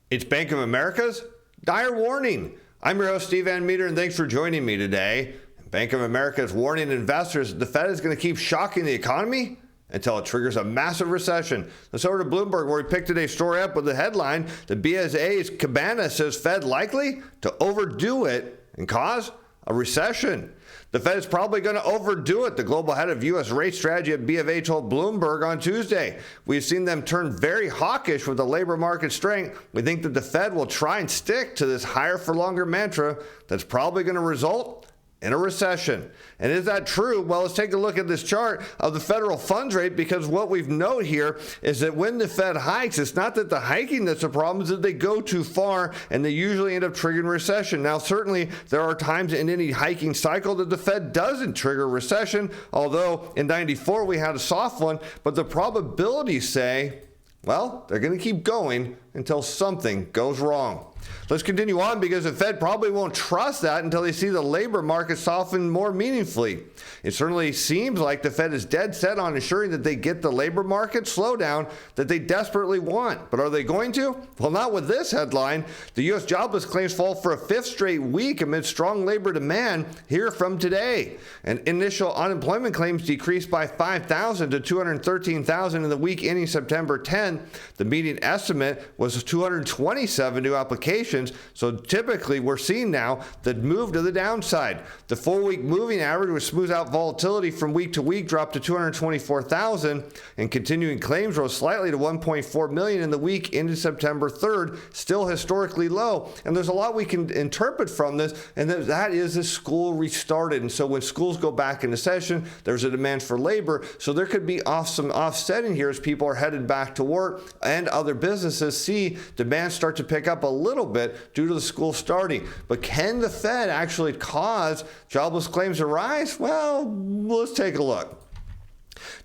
It's Bank of America's dire warning. I'm your host, Steve Metre, and thanks for joining me today. Bank of America is warning investors that the Fed is going to keep shocking the economy until it triggers a massive recession. Let's over to Bloomberg, where we picked today's story up with the headline: the BSA's Cabana says Fed likely to overdo it and cause a recession. The Fed is probably going to overdo it, the global head of U.S. rate strategy at B of A told Bloomberg on Tuesday. We've seen them turn very hawkish with the labor market strength. We think that the Fed will try and stick to this higher for longer mantra that's probably going to result in a recession. And is that true? Well, let's take a look at this chart of the federal funds rate, because what we've noted here is that when the Fed hikes, it's not that the hiking that's the problem, is that they go too far and they usually end up triggering recession. Now, certainly there are times in any hiking cycle that the Fed doesn't trigger recession, although in 94 we had a soft one, but the probabilities say, well, they're going to keep going until something goes wrong. Let's continue on, because the Fed probably won't trust that until they see the labor market soften more meaningfully. It certainly seems like the Fed is dead set on ensuring that they get the labor market slowdown that they desperately want. But are they going to? Well, not with this headline. The U.S. jobless claims fall for a fifth straight week amid strong labor demand here from today. And initial unemployment claims decreased by 5,000 to 213,000 in the week ending September 10th. The median estimate was 227 new applications. So typically we're seeing now the move to the downside. The 4-week moving average, which smooths out volatility from week to week, dropped to 224,000, and continuing claims rose slightly to 1.4 million in the week into September 3rd, still historically low. And there's a lot we can interpret from this, and that is the school restarted. And so when schools go back into session, there's a demand for labor. So there could be some offsetting here as people are headed back to work and other businesses see demand start to pick up a little bit due to the school starting. But can the Fed actually cause jobless claims to rise? Well, let's take a look.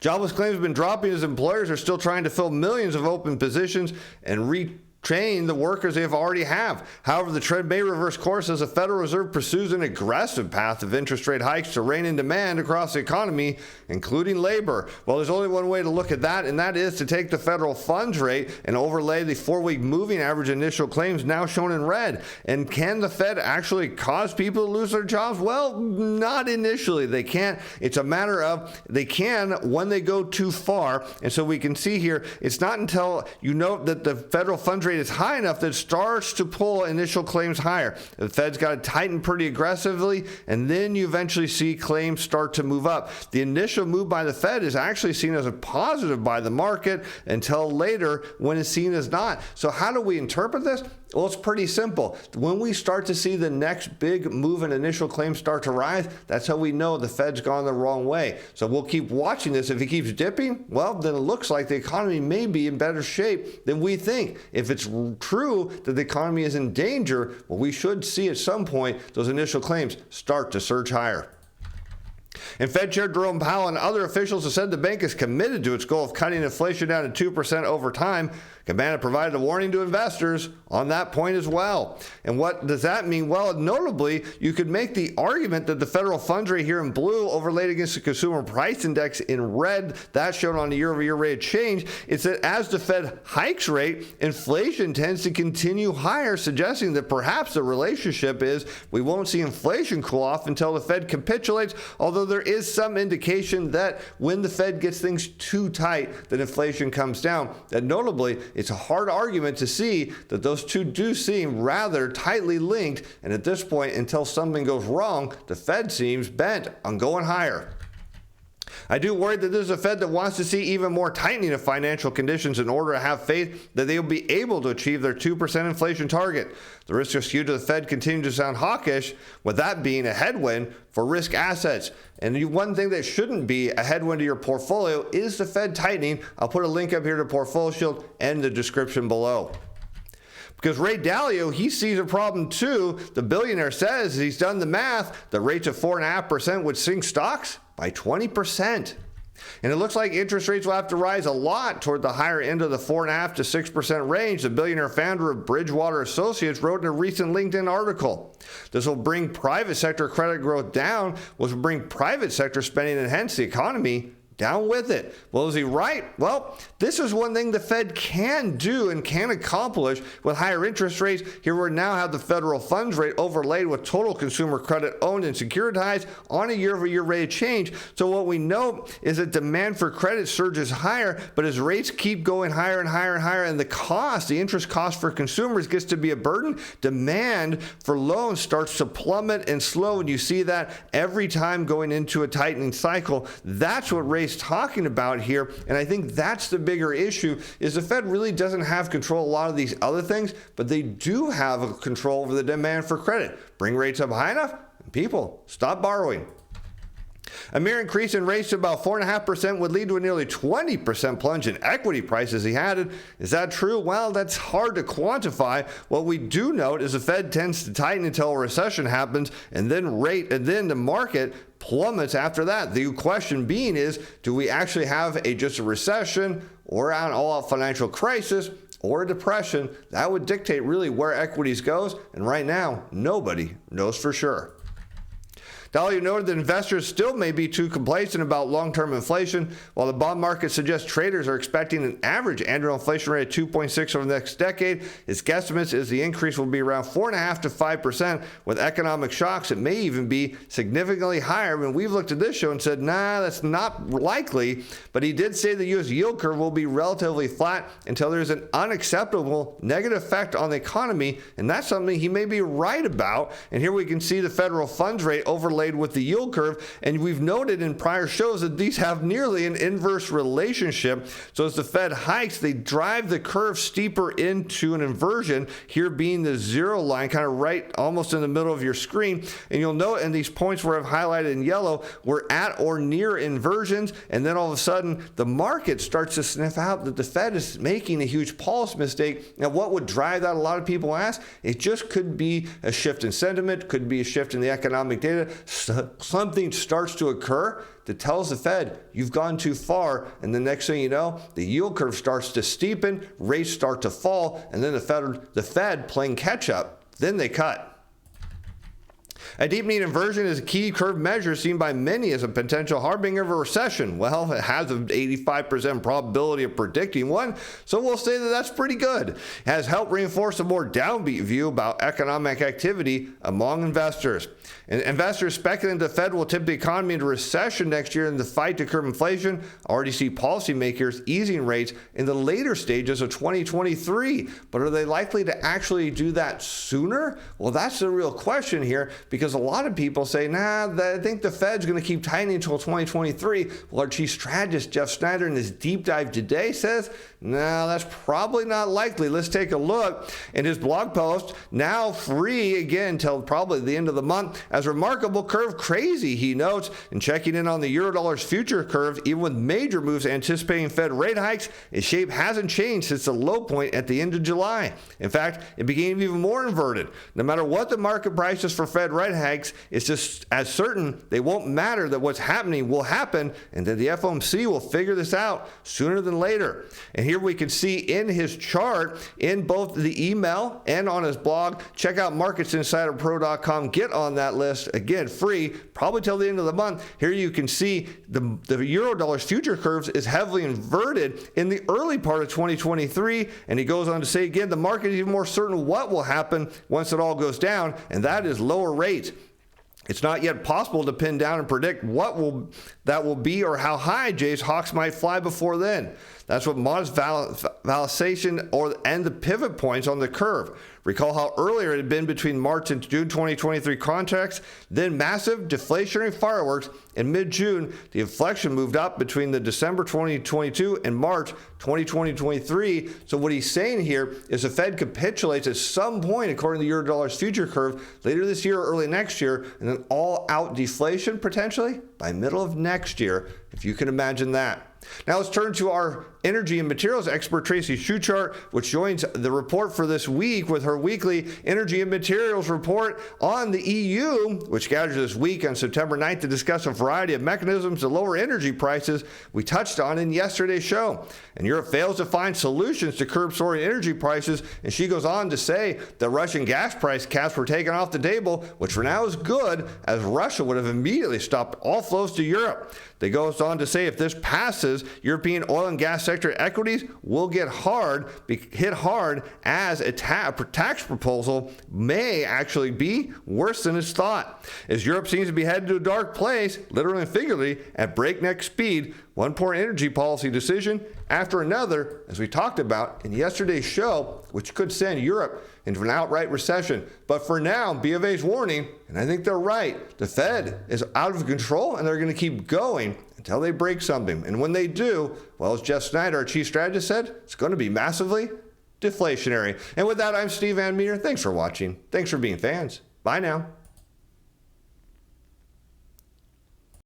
Jobless claims have been dropping as employers are still trying to fill millions of open positions and retrain the workers they already have. However, the trend may reverse course as the Federal Reserve pursues an aggressive path of interest rate hikes to rein in demand across the economy, including labor. Well, there's only one way to look at that, and that is to take the federal funds rate and overlay the 4-week moving average initial claims now shown in red. And can the Fed actually cause people to lose their jobs? Well, not initially. They can't. It's a matter of they can when they go too far. And so we can see here, it's not until you note that the federal funds rate is high enough that it starts to pull initial claims higher. The Fed's got to tighten pretty aggressively, and then you eventually see claims start to move up. The initial move by the Fed is actually seen as a positive by the market until later when it's seen as not. So how do we interpret this? Well, it's pretty simple. When we start to see the next big move in initial claims start to rise, that's how we know the Fed's gone the wrong way. So we'll keep watching this. If it keeps dipping, well, then it looks like the economy may be in better shape than we think. If it's true that the economy is in danger, well, we should see at some point those initial claims start to surge higher. And Fed Chair Jerome Powell and other officials have said the bank is committed to its goal of cutting inflation down to 2% over time. Cabana provided a warning to investors on that point as well. And what does that mean? Well, notably, you could make the argument that the federal funds rate here in blue overlaid against the consumer price index in red, that's shown on the year-over-year rate of change, it's that as the Fed hikes rate, inflation tends to continue higher, suggesting that perhaps the relationship is we won't see inflation cool off until the Fed capitulates, although there is some indication that when the Fed gets things too tight, that inflation comes down. And notably, it's a hard argument to see that those two do seem rather tightly linked, and at this point, until something goes wrong, the Fed seems bent on going higher. I do worry that this is a Fed that wants to see even more tightening of financial conditions in order to have faith that they will be able to achieve their 2% inflation target. The risks are skewed to the Fed continue to sound hawkish, with that being a headwind for risk assets. And one thing that shouldn't be a headwind to your portfolio is the Fed tightening. I'll put a link up here to Portfolio Shield and the description below. Because Ray Dalio, he sees a problem too. The billionaire says he's done the math. The rates of 4.5% would sink stocks by 20%. And it looks like interest rates will have to rise a lot toward the higher end of the 4.5% to 6% range, the billionaire founder of Bridgewater Associates wrote in a recent LinkedIn article. This will bring private sector credit growth down, which will bring private sector spending and hence the economy down with it. Well, is he right? Well, this is one thing the Fed can do and can accomplish with higher interest rates. Here we now have the federal funds rate overlaid with total consumer credit owned and securitized on a year-over-year rate of change. So what we know is that demand for credit surges higher, but as rates keep going higher and higher and higher, and the interest cost for consumers gets to be a burden, demand for loans starts to plummet and slow. And you see that every time going into a tightening cycle. That's what Ray's talking about here. And I think that's the bigger issue, is the Fed really doesn't have control of a lot of these other things, but they do have a control over the demand for credit. Bring rates up high enough, and people stop borrowing. A mere increase in rates to about 4.5% would lead to a nearly 20% plunge in equity prices, he added. Is that true? Well, that's hard to quantify. What we do note is the Fed tends to tighten until a recession happens, and then the market plummets after that. The question being is, do we actually have just a recession or an all-out financial crisis or a depression? That would dictate really where equities goes, and right now, nobody knows for sure. Dalio noted that investors still may be too complacent about long-term inflation. While the bond market suggests traders are expecting an average annual inflation rate of 2.6 over the next decade, his guesstimates is the increase will be around 4.5% to 5%. With economic shocks, it may even be significantly higher. When we've looked at this show and said, nah, that's not likely. But he did say the U.S. yield curve will be relatively flat until there's an unacceptable negative effect on the economy, and that's something he may be right about. And here we can see the federal funds rate overlaid with the yield curve, and we've noted in prior shows that these have nearly an inverse relationship. So as the Fed hikes, they drive the curve steeper into an inversion, here being the zero line, kind of right almost in the middle of your screen. And you'll note in these points where I've highlighted in yellow, we're at or near inversions, and then all of a sudden the market starts to sniff out that the Fed is making a huge policy mistake. Now, what would drive that? A lot of people ask. It just could be a shift in sentiment, could be a shift in the economic data. Something starts to occur that tells the Fed you've gone too far, and the next thing you know, the yield curve starts to steepen, rates start to fall, and then the Fed playing catch up, then they cut. A deepening inversion is a key curve measure seen by many as a potential harbinger of a recession. Well, it has an 85% probability of predicting one, so we'll say that that's pretty good. It has helped reinforce a more downbeat view about economic activity among investors. And investors speculating the Fed will tip the economy into recession next year in the fight to curb inflation already see policymakers easing rates in the later stages of 2023. But are they likely to actually do that sooner? Well, that's the real question here, because a lot of people say, I think the Fed's going to keep tightening until 2023. Well, our chief strategist, Jeff Snyder, in his deep dive today says, no, that's probably not likely. Let's take a look. In his blog post, now free again till probably the end of the month, as remarkable curve crazy, he notes, and checking in on the Eurodollar's future curve, even with major moves anticipating Fed rate hikes, its shape hasn't changed since the low point at the end of July. In fact, it became even more inverted. No matter what the market prices for Fed rate hikes, it's just as certain they won't matter that what's happening will happen, and that the FOMC will figure this out sooner than later. And here we can see in his chart, in both the email and on his blog, check out marketsinsiderpro.com, get on that list, again, free, probably till the end of the month. Here you can see the Eurodollar's future curves is heavily inverted in the early part of 2023, and he goes on to say again, the market is even more certain what will happen once it all goes down, and that is lower rates. It's not yet possible to pin down and predict what that will be or how high Jay's hawks might fly before then. That's what modest validation and the pivot points on the curve. Recall how earlier it had been between March and June 2023 contracts, then massive deflationary fireworks. In mid-June, the inflection moved up between the December 2022 and March 2023. So what he's saying here is the Fed capitulates at some point, according to the Eurodollar's future curve, later this year or early next year, and then all-out deflation potentially by middle of next year, if you can imagine that. Now let's turn to our energy and materials expert, Tracy Schuchart, which joins the report for this week with her weekly energy and materials report on the EU, which gathers this week on September 9th to discuss a variety of mechanisms to lower energy prices we touched on in yesterday's show. And Europe fails to find solutions to curb soaring energy prices, and she goes on to say that Russian gas price caps were taken off the table, which for now is good, as Russia would have immediately stopped all flows to Europe. They goes on to say if this passes, European oil and gas sector equities will get hit hard as a tax proposal may actually be worse than it's thought. As Europe seems to be headed to a dark place, literally and figuratively, at breakneck speed, one poor energy policy decision after another, as we talked about in yesterday's show, which could send Europe into an outright recession. But for now, B of A's warning, and I think they're right, the Fed is out of control and they're going to keep going until they break something. And when they do, well, as Jeff Snyder, our chief strategist, said, it's going to be massively deflationary. And with that, I'm Steve Van Meter. Thanks for watching. Thanks for being fans. Bye now.